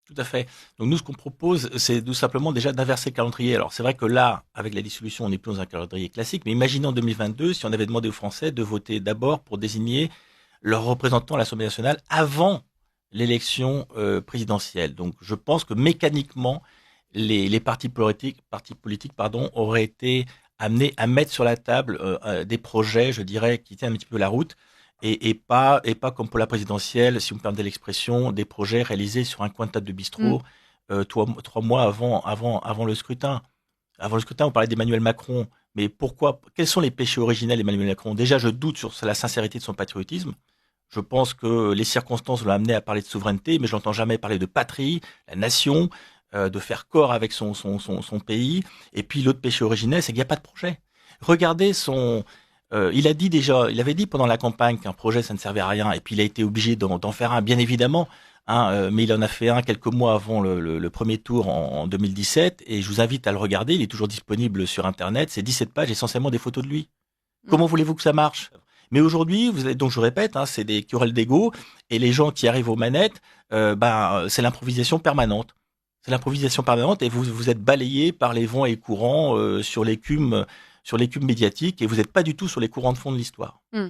Tout à fait. Donc nous, ce qu'on propose, c'est tout simplement déjà d'inverser le calendrier. Alors c'est vrai que là, avec la dissolution, on n'est plus dans un calendrier classique, mais imaginez en 2022 si on avait demandé aux Français de voter d'abord pour désigner leurs représentants à l'Assemblée nationale avant l'élection présidentielle. Donc je pense que mécaniquement, les partis politiques auraient été amenés à mettre sur la table des projets, je dirais, qui tiennent un petit peu la route et pas comme pour la présidentielle, si vous me permettez l'expression, des projets réalisés sur un coin de table de Mm. bistrot 3 mois avant le scrutin. Avant le scrutin, on parlait d'Emmanuel Macron. Mais pourquoi? Quels sont les péchés originels d'Emmanuel Macron? Déjà, je doute sur la sincérité de son patriotisme. Je pense que les circonstances l'ont amené à parler de souveraineté, mais je l'entends jamais parler de patrie, la nation, de faire corps avec son pays. Et puis l'autre péché originel, c'est qu'il n'y a pas de projet. Regardez il a dit déjà, il avait dit pendant la campagne qu'un projet ça ne servait à rien, et puis il a été obligé d'en faire un, bien évidemment. Hein, mais il en a fait un quelques mois avant le premier tour en 2017, et je vous invite à le regarder. Il est toujours disponible sur Internet. C'est 17 pages, essentiellement des photos de lui. Mm. Comment voulez-vous que ça marche? Mais aujourd'hui, donc je répète, hein, c'est des querelles d'ego et les gens qui arrivent aux manettes, c'est l'improvisation permanente. C'est l'improvisation permanente et vous êtes balayé par les vents et courants sur l'écume médiatique et vous n'êtes pas du tout sur les courants de fond de l'histoire. Mm.